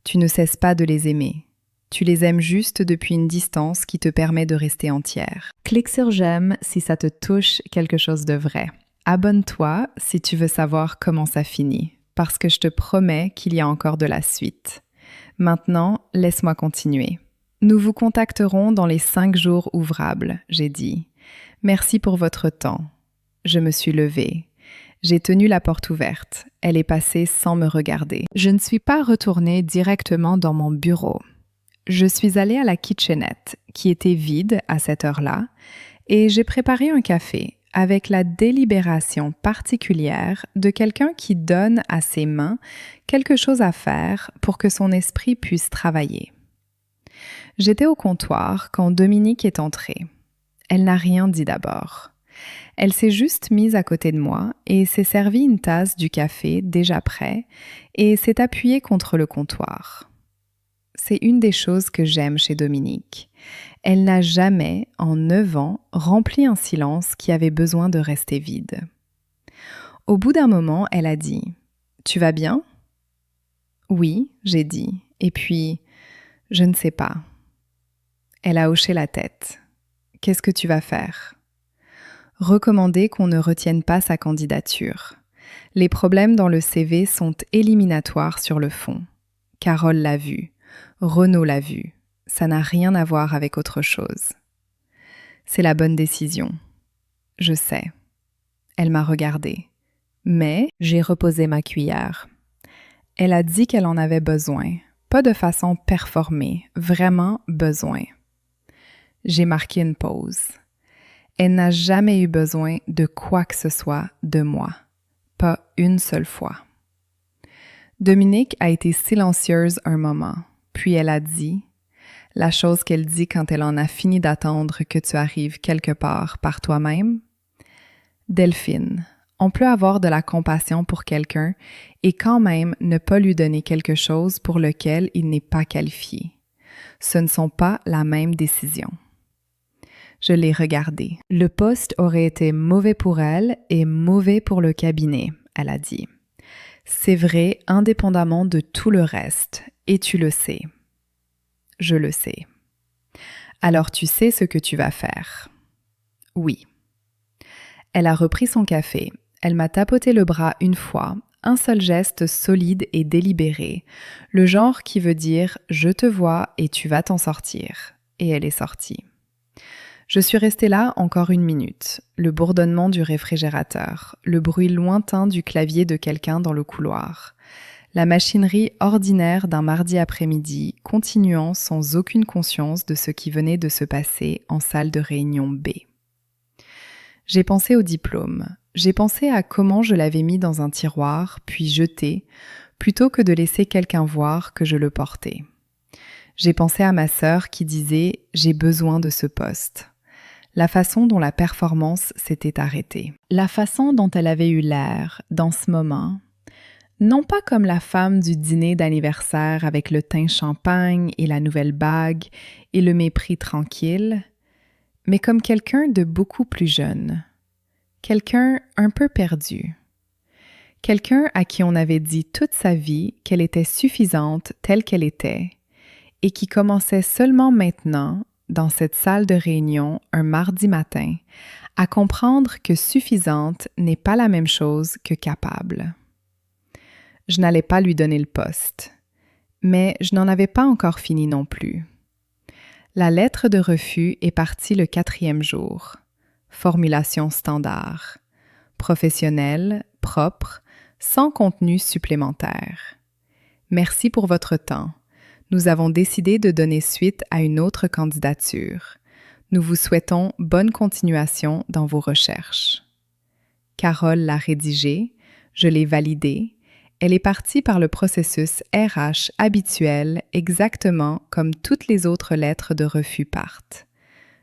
Tu ne cesses pas de les aimer. Tu les aimes juste depuis une distance qui te permet de rester entière. Clique sur j'aime si ça te touche quelque chose de vrai. Abonne-toi si tu veux savoir comment ça finit, parce que je te promets qu'il y a encore de la suite. Maintenant, laisse-moi continuer. Nous vous contacterons dans les 5 jours ouvrables, j'ai dit. Merci pour votre temps. Je me suis levée. J'ai tenu la porte ouverte. Elle est passée sans me regarder. Je ne suis pas retournée directement dans mon bureau. Je suis allée à la kitchenette, qui était vide à cette heure-là, et j'ai préparé un café avec la délibération particulière de quelqu'un qui donne à ses mains quelque chose à faire pour que son esprit puisse travailler. J'étais au comptoir quand Dominique est entrée. Elle n'a rien dit d'abord. Elle s'est juste mise à côté de moi et s'est servi une tasse du café déjà prêt et s'est appuyée contre le comptoir. C'est une des choses que j'aime chez Dominique. Elle n'a jamais, en 9 ans, rempli un silence qui avait besoin de rester vide. Au bout d'un moment, elle a dit « Tu vas bien ?» « Oui », j'ai dit. Et puis « Je ne sais pas ». Elle a hoché la tête. « Qu'est-ce que tu vas faire ?» Recommander qu'on ne retienne pas sa candidature. Les problèmes dans le CV sont éliminatoires sur le fond. Carole l'a vu. Renaud l'a vu. Ça n'a rien à voir avec autre chose. C'est la bonne décision. Je sais. Elle m'a regardée. Mais j'ai reposé ma cuillère. Elle a dit qu'elle en avait besoin. Pas de façon performée, vraiment besoin. J'ai marqué une pause. Elle n'a jamais eu besoin de quoi que ce soit de moi. Pas une seule fois. Dominique a été silencieuse un moment, puis elle a dit, la chose qu'elle dit quand elle en a fini d'attendre que tu arrives quelque part par toi-même. Delphine, on peut avoir de la compassion pour quelqu'un et quand même ne pas lui donner quelque chose pour lequel il n'est pas qualifié. Ce ne sont pas la même décision. Je l'ai regardée. Le poste aurait été mauvais pour elle et mauvais pour le cabinet, elle a dit. C'est vrai indépendamment de tout le reste, et tu le sais. Je le sais. Alors tu sais ce que tu vas faire. Oui. Elle a repris son café. Elle m'a tapoté le bras une fois, un seul geste solide et délibéré, le genre qui veut dire « je te vois et tu vas t'en sortir ». Et elle est sortie. Je suis restée là encore 1 minute, le bourdonnement du réfrigérateur, le bruit lointain du clavier de quelqu'un dans le couloir, la machinerie ordinaire d'un mardi après-midi continuant sans aucune conscience de ce qui venait de se passer en salle de réunion B. J'ai pensé au diplôme, j'ai pensé à comment je l'avais mis dans un tiroir puis jeté, plutôt que de laisser quelqu'un voir que je le portais. J'ai pensé à ma sœur qui disait « j'ai besoin de ce poste ». La façon dont la performance s'était arrêtée. La façon dont elle avait eu l'air, dans ce moment, Non pas comme la femme du dîner d'anniversaire avec le teint champagne et la nouvelle bague et le mépris tranquille, mais comme quelqu'un de beaucoup plus jeune, quelqu'un un peu perdu, quelqu'un à qui on avait dit toute sa vie qu'elle était suffisante telle qu'elle était et qui commençait seulement maintenant, dans cette salle de réunion un mardi matin, à comprendre que suffisante n'est pas la même chose que capable. Je n'allais pas lui donner le poste, mais je n'en avais pas encore fini non plus. La lettre de refus est partie le 4e jour. Formulation standard. Professionnelle, propre, sans contenu supplémentaire. Merci pour votre temps. Nous avons décidé de donner suite à une autre candidature. Nous vous souhaitons bonne continuation dans vos recherches. Carole l'a rédigée, je l'ai validée. Elle est partie par le processus RH habituel exactement comme toutes les autres lettres de refus partent.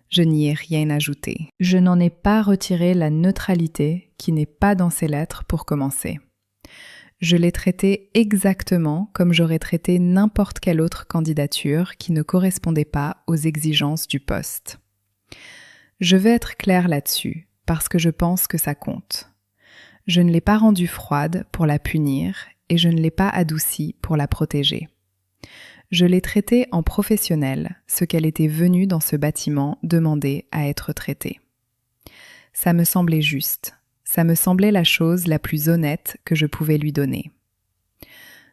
Je n'y ai rien ajouté. Je n'en ai pas retiré la neutralité qui n'est pas dans ces lettres pour commencer. Je l'ai traitée exactement comme j'aurais traité n'importe quelle autre candidature qui ne correspondait pas aux exigences du poste. Je veux être claire là-dessus parce que je pense que ça compte. Je ne l'ai pas rendue froide pour la punir et je ne l'ai pas adoucie pour la protéger. Je l'ai traitée en professionnelle, ce qu'elle était venue dans ce bâtiment demander à être traitée. Ça me semblait juste, ça me semblait la chose la plus honnête que je pouvais lui donner.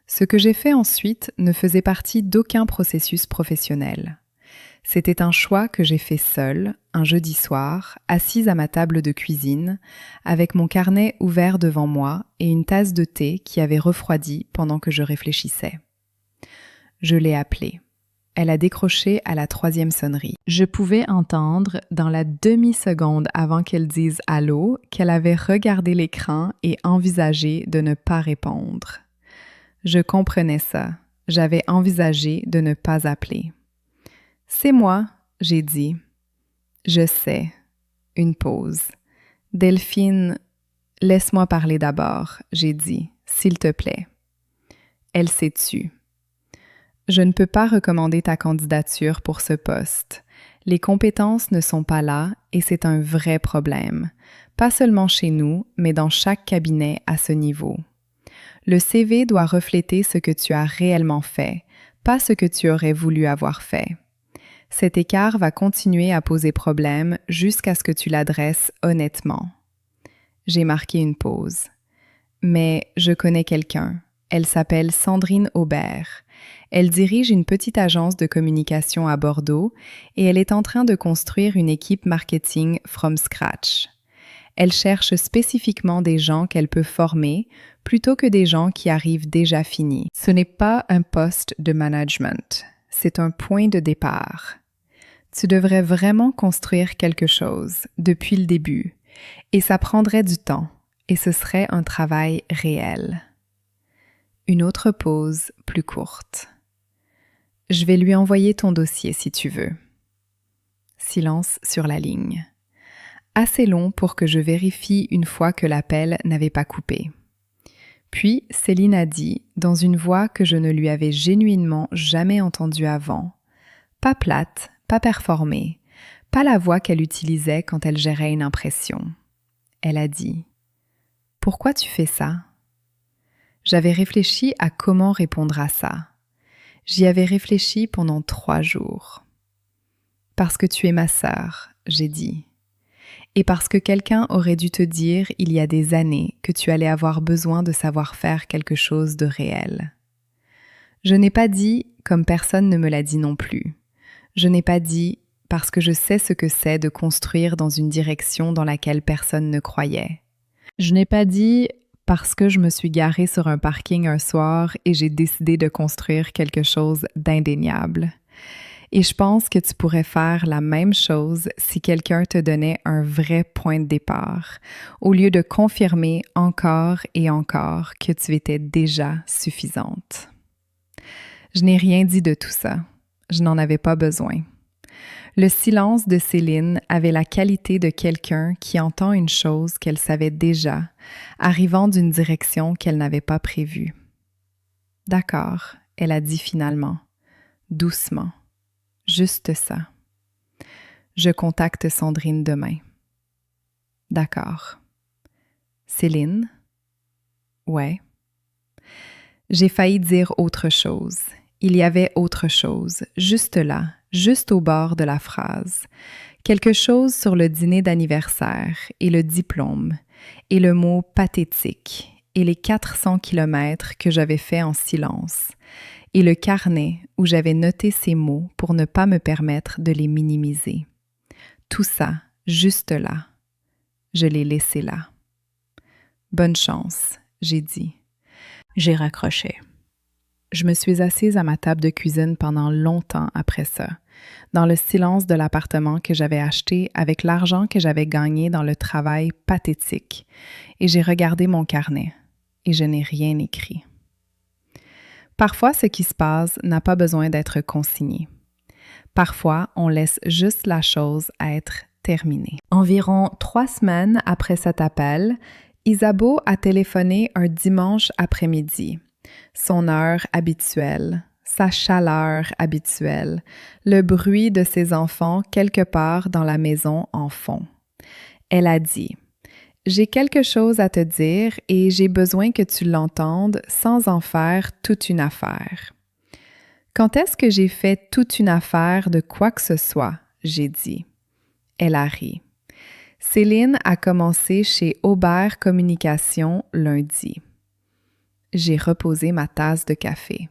Ce que j'ai fait ensuite ne faisait partie d'aucun processus professionnel. C'était un choix que j'ai fait seule, un jeudi soir, assise à ma table de cuisine, avec mon carnet ouvert devant moi et une tasse de thé qui avait refroidi pendant que je réfléchissais. Je l'ai appelée. Elle a décroché à la 3e sonnerie. Je pouvais entendre, dans la demi-seconde avant qu'elle dise « allô », qu'elle avait regardé l'écran et envisagé de ne pas répondre. Je comprenais ça. J'avais envisagé de ne pas appeler. « C'est moi », j'ai dit. « Je sais. » Une pause. « Delphine, laisse-moi parler d'abord », j'ai dit, « s'il te plaît. » Elle s'est tue. Je ne peux pas recommander ta candidature pour ce poste. Les compétences ne sont pas là et c'est un vrai problème. Pas seulement chez nous, mais dans chaque cabinet à ce niveau. Le CV doit refléter ce que tu as réellement fait, pas ce que tu aurais voulu avoir fait. Cet écart va continuer à poser problème jusqu'à ce que tu l'adresses honnêtement. J'ai marqué une pause. Mais je connais quelqu'un. Elle s'appelle Sandrine Aubert. Elle dirige une petite agence de communication à Bordeaux et elle est en train de construire une équipe marketing from scratch. Elle cherche spécifiquement des gens qu'elle peut former plutôt que des gens qui arrivent déjà finis. Ce n'est pas un poste de management, c'est un point de départ. Tu devrais vraiment construire quelque chose depuis le début et ça prendrait du temps et ce serait un travail réel. Une autre pause plus courte. Je vais lui envoyer ton dossier si tu veux. Silence sur la ligne. Assez long pour que je vérifie une fois que l'appel n'avait pas coupé. Puis Céline a dit, dans une voix que je ne lui avais genuinement jamais entendue avant, pas plate, pas performée, pas la voix qu'elle utilisait quand elle gérait une impression. Elle a dit « Pourquoi tu fais ça ?» J'avais réfléchi à comment répondre à ça. J'y avais réfléchi pendant 3 jours. « Parce que tu es ma sœur », j'ai dit. Et parce que quelqu'un aurait dû te dire il y a des années que tu allais avoir besoin de savoir faire quelque chose de réel. Je n'ai pas dit, comme personne ne me l'a dit non plus. Je n'ai pas dit parce que je sais ce que c'est de construire dans une direction dans laquelle personne ne croyait. Je n'ai pas dit parce que je me suis garée sur un parking un soir et j'ai décidé de construire quelque chose d'indéniable. Et je pense que tu pourrais faire la même chose si quelqu'un te donnait un vrai point de départ, au lieu de confirmer encore et encore que tu étais déjà suffisante. Je n'ai rien dit de tout ça. Je n'en avais pas besoin. Le silence de Céline avait la qualité de quelqu'un qui entend une chose qu'elle savait déjà, arrivant d'une direction qu'elle n'avait pas prévue. « D'accord », elle a dit finalement, doucement, juste ça. « Je contacte Sandrine demain. » « D'accord. »« Céline? » ?»« Ouais. » J'ai failli dire autre chose. Il y avait autre chose, juste là, juste au bord de la phrase. Quelque chose sur le dîner d'anniversaire et le diplôme, et le mot pathétique, et les 400 kilomètres que j'avais fait en silence, et le carnet où j'avais noté ces mots pour ne pas me permettre de les minimiser. Tout ça, juste là. Je l'ai laissé là. Bonne chance, j'ai dit. J'ai raccroché. Je me suis assise à ma table de cuisine pendant longtemps après ça, dans le silence de l'appartement que j'avais acheté avec l'argent que j'avais gagné dans le travail pathétique, et j'ai regardé mon carnet, et je n'ai rien écrit. Parfois, ce qui se passe n'a pas besoin d'être consigné. Parfois, on laisse juste la chose être terminée. Environ 3 semaines après cet appel, Isabeau a téléphoné un dimanche après-midi. Son heure habituelle, sa chaleur habituelle, le bruit de ses enfants quelque part dans la maison en fond. Elle a dit « J'ai quelque chose à te dire et j'ai besoin que tu l'entendes sans en faire toute une affaire. » Quand est-ce que j'ai fait toute une affaire de quoi que ce soit? J'ai dit. Elle a ri. Céline a commencé chez Aubert Communication lundi. J'ai reposé ma tasse de café.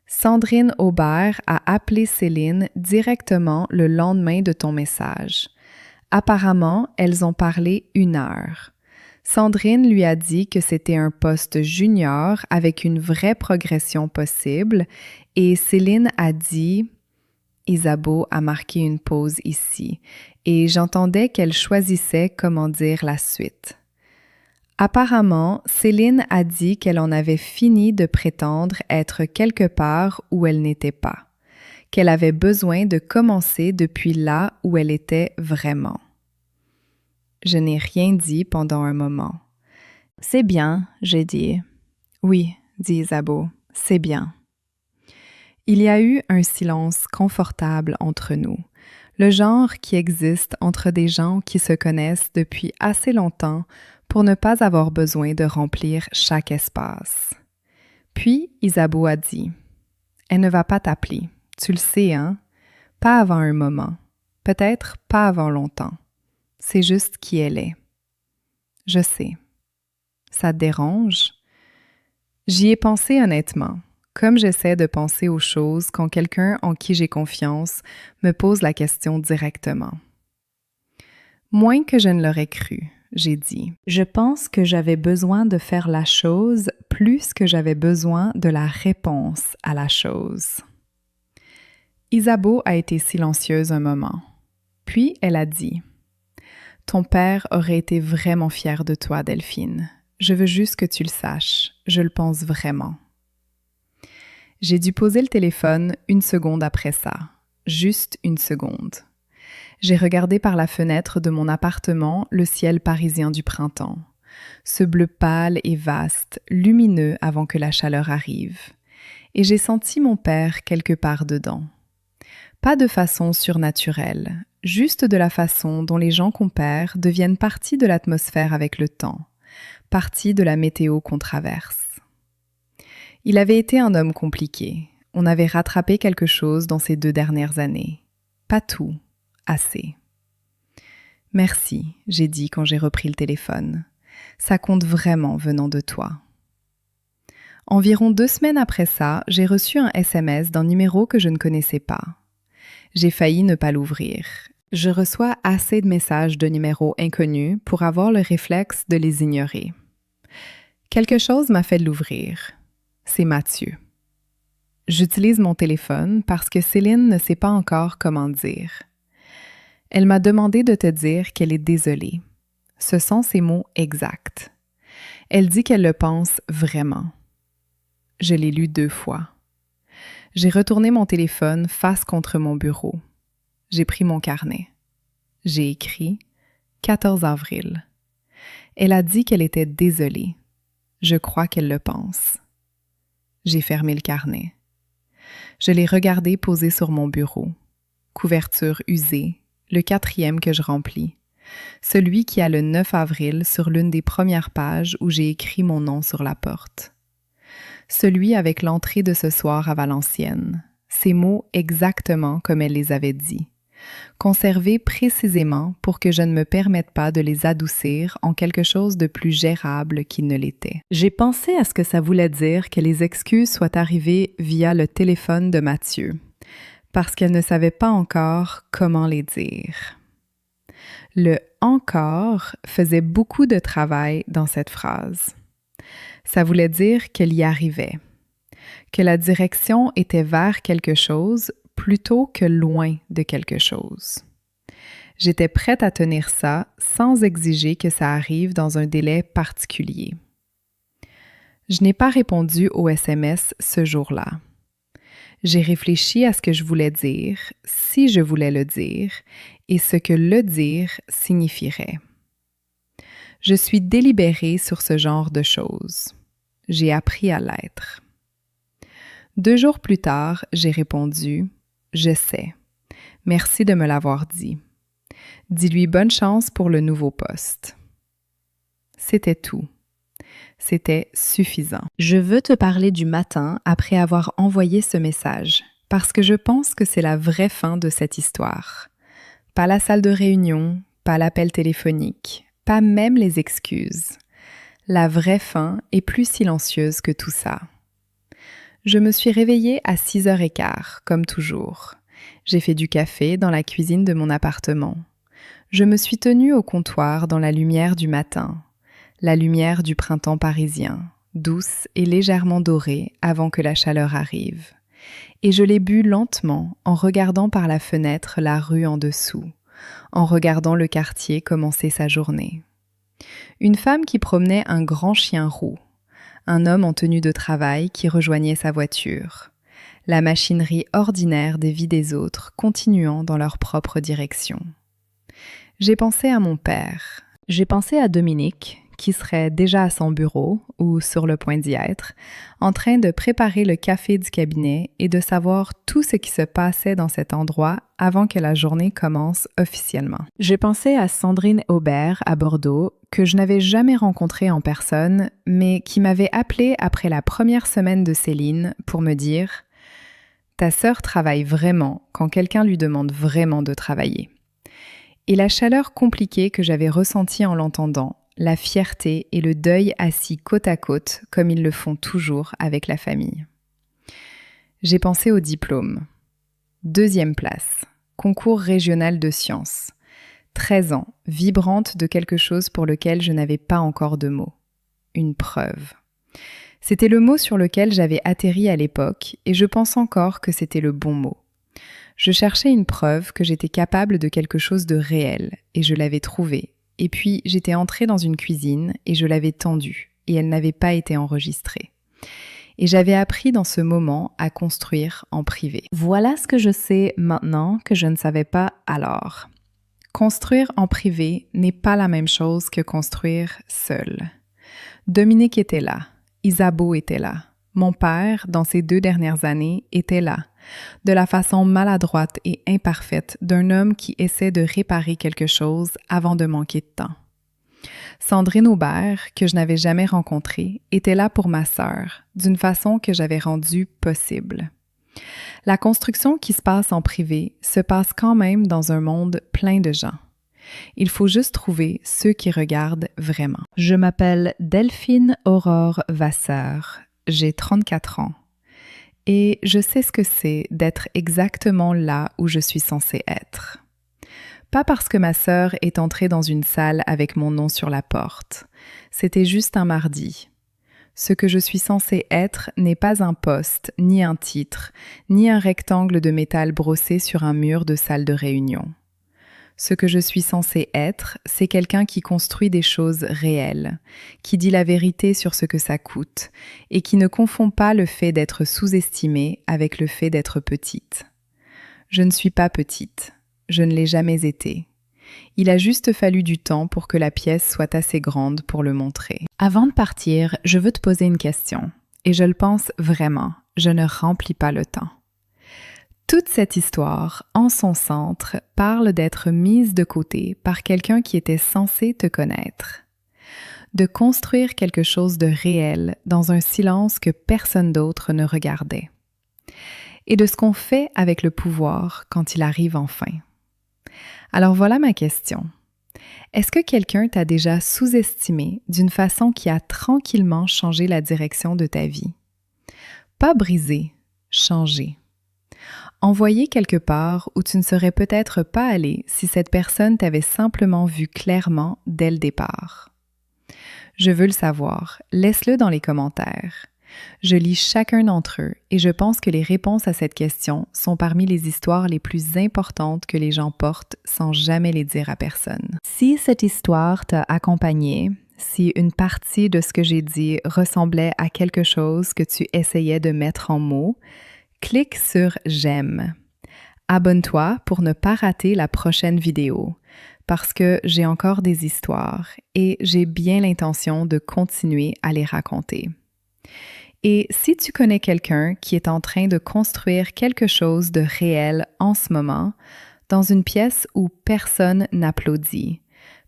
Sandrine Aubert a appelé Céline directement le lendemain de ton message. Apparemment, elles ont parlé 1 heure. Sandrine lui a dit que c'était un poste junior avec une vraie progression possible et Céline a dit... Isabeau a marqué une pause ici et j'entendais qu'elle choisissait comment dire la suite. Apparemment, Céline a dit qu'elle en avait fini de prétendre être quelque part où elle n'était pas, qu'elle avait besoin de commencer depuis là où elle était vraiment. Je n'ai rien dit pendant un moment. « C'est bien, j'ai dit. »« Oui, » dit Isabeau, « c'est bien. » Il y a eu un silence confortable entre nous, le genre qui existe entre des gens qui se connaissent depuis assez longtemps pour ne pas avoir besoin de remplir chaque espace. Puis Isabeau a dit « Elle ne va pas t'appeler, tu le sais, hein? Pas avant un moment, peut-être pas avant longtemps. C'est juste qui elle est. » Je sais. Ça te dérange? J'y ai pensé honnêtement. Comme j'essaie de penser aux choses quand quelqu'un en qui j'ai confiance me pose la question directement. Moins que je ne l'aurais cru, j'ai dit. Je pense que j'avais besoin de faire la chose plus que j'avais besoin de la réponse à la chose. Isabeau a été silencieuse un moment. Puis elle a dit « Ton père aurait été vraiment fier de toi, Delphine. Je veux juste que tu le saches. Je le pense vraiment. » J'ai dû poser le téléphone 1 seconde après ça, juste 1 seconde. J'ai regardé par la fenêtre de mon appartement le ciel parisien du printemps, ce bleu pâle et vaste, lumineux avant que la chaleur arrive, et j'ai senti mon père quelque part dedans. Pas de façon surnaturelle, juste de la façon dont les gens qu'on perd deviennent partie de l'atmosphère avec le temps, partie de la météo qu'on traverse. Il avait été un homme compliqué. On avait rattrapé quelque chose dans ces 2 dernières années. Pas tout, assez. « Merci », j'ai dit quand j'ai repris le téléphone. « Ça compte vraiment venant de toi. » Environ 2 semaines après ça, j'ai reçu un SMS d'un numéro que je ne connaissais pas. J'ai failli ne pas l'ouvrir. Je reçois assez de messages de numéros inconnus pour avoir le réflexe de les ignorer. Quelque chose m'a fait l'ouvrir. C'est Mathieu. J'utilise mon téléphone parce que Céline ne sait pas encore comment dire. Elle m'a demandé de te dire qu'elle est désolée. Ce sont ses mots exacts. Elle dit qu'elle le pense vraiment. Je l'ai lu 2 fois. J'ai retourné mon téléphone face contre mon bureau. J'ai pris mon carnet. J'ai écrit 14 avril. Elle a dit qu'elle était désolée. Je crois qu'elle le pense. J'ai fermé le carnet. Je l'ai regardé posé sur mon bureau. Couverture usée, le 4e que je remplis. Celui qui a le 9 avril sur l'une des premières pages où j'ai écrit mon nom sur la porte. Celui avec l'entrée de ce soir à Valenciennes. Ces mots exactement comme elle les avait dit. Conservés précisément pour que je ne me permette pas de les adoucir en quelque chose de plus gérable qu'il ne l'était. J'ai pensé à ce que ça voulait dire que les excuses soient arrivées via le téléphone de Mathieu, parce qu'elle ne savait pas encore comment les dire. Le « encore » faisait beaucoup de travail dans cette phrase. Ça voulait dire qu'elle y arrivait, que la direction était vers quelque chose plutôt que loin de quelque chose. J'étais prête à tenir ça sans exiger que ça arrive dans un délai particulier. Je n'ai pas répondu au SMS ce jour-là. J'ai réfléchi à ce que je voulais dire, si je voulais le dire, et ce que le dire signifierait. Je suis délibérée sur ce genre de choses. J'ai appris à l'être. 2 jours plus tard, j'ai répondu « Je sais. Merci de me l'avoir dit. Dis-lui bonne chance pour le nouveau poste. » C'était tout. C'était suffisant. Je veux te parler du matin après avoir envoyé ce message, parce que je pense que c'est la vraie fin de cette histoire. Pas la salle de réunion, pas l'appel téléphonique, pas même les excuses. La vraie fin est plus silencieuse que tout ça. Je me suis réveillée à 6h15, comme toujours. J'ai fait du café dans la cuisine de mon appartement. Je me suis tenue au comptoir dans la lumière du matin, la lumière du printemps parisien, douce et légèrement dorée avant que la chaleur arrive. Et je l'ai bu lentement en regardant par la fenêtre la rue en dessous, en regardant le quartier commencer sa journée. Une femme qui promenait un grand chien roux, un homme en tenue de travail qui rejoignait sa voiture, la machinerie ordinaire des vies des autres continuant dans leur propre direction. J'ai pensé à mon père, j'ai pensé à Dominique, qui serait déjà à son bureau, ou sur le point d'y être, en train de préparer le café du cabinet et de savoir tout ce qui se passait dans cet endroit avant que la journée commence officiellement. J'ai pensé à Sandrine Aubert à Bordeaux, que je n'avais jamais rencontrée en personne, mais qui m'avait appelée après la première semaine de Céline pour me dire « Ta sœur travaille vraiment quand quelqu'un lui demande vraiment de travailler. » Et la chaleur compliquée que j'avais ressentie en l'entendant, la fierté et le deuil assis côte à côte, comme ils le font toujours avec la famille. J'ai pensé au diplôme. 2e place, concours régional de sciences. 13 ans, vibrante de quelque chose pour lequel je n'avais pas encore de mots. Une preuve. C'était le mot sur lequel j'avais atterri à l'époque et je pense encore que c'était le bon mot. Je cherchais une preuve que j'étais capable de quelque chose de réel et je l'avais trouvée. Et puis, j'étais entrée dans une cuisine et je l'avais tendue et elle n'avait pas été enregistrée. Et j'avais appris dans ce moment à construire en privé. Voilà ce que je sais maintenant que je ne savais pas alors. Construire en privé n'est pas la même chose que construire seul. Dominique était là, Isabeau était là, mon père, dans ces 2 dernières années, était là, de la façon maladroite et imparfaite d'un homme qui essaie de réparer quelque chose avant de manquer de temps. Sandrine Aubert, que je n'avais jamais rencontrée, était là pour ma sœur, d'une façon que j'avais rendue possible. La construction qui se passe en privé se passe quand même dans un monde plein de gens. Il faut juste trouver ceux qui regardent vraiment. Je m'appelle Delphine Aurore Vasseur, j'ai 34 ans. Et je sais ce que c'est d'être exactement là où je suis censée être. Pas parce que ma sœur est entrée dans une salle avec mon nom sur la porte. C'était juste un mardi. Ce que je suis censée être n'est pas un poste, ni un titre, ni un rectangle de métal brossé sur un mur de salle de réunion. Ce que je suis censée être, c'est quelqu'un qui construit des choses réelles, qui dit la vérité sur ce que ça coûte et qui ne confond pas le fait d'être sous-estimée avec le fait d'être petite. Je ne suis pas petite. Je ne l'ai jamais été. Il a juste fallu du temps pour que la pièce soit assez grande pour le montrer. Avant de partir, je veux te poser une question. Et je le pense vraiment, je ne remplis pas le temps. Toute cette histoire, en son centre, parle d'être mise de côté par quelqu'un qui était censé te connaître. De construire quelque chose de réel dans un silence que personne d'autre ne regardait. Et de ce qu'on fait avec le pouvoir quand il arrive enfin. Alors voilà ma question. Est-ce que quelqu'un t'a déjà sous-estimé d'une façon qui a tranquillement changé la direction de ta vie? Pas brisé, changé. Envoyé quelque part où tu ne serais peut-être pas allé si cette personne t'avait simplement vu clairement dès le départ. Je veux le savoir, laisse-le dans les commentaires. Je lis chacun d'entre eux et je pense que les réponses à cette question sont parmi les histoires les plus importantes que les gens portent sans jamais les dire à personne. Si cette histoire t'a accompagné, si une partie de ce que j'ai dit ressemblait à quelque chose que tu essayais de mettre en mots, clique sur « J'aime ». Abonne-toi pour ne pas rater la prochaine vidéo, parce que j'ai encore des histoires et j'ai bien l'intention de continuer à les raconter. Et si tu connais quelqu'un qui est en train de construire quelque chose de réel en ce moment, dans une pièce où personne n'applaudit,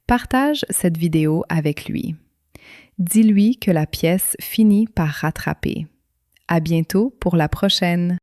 partage cette vidéo avec lui. Dis-lui que la pièce finit par rattraper. À bientôt pour la prochaine!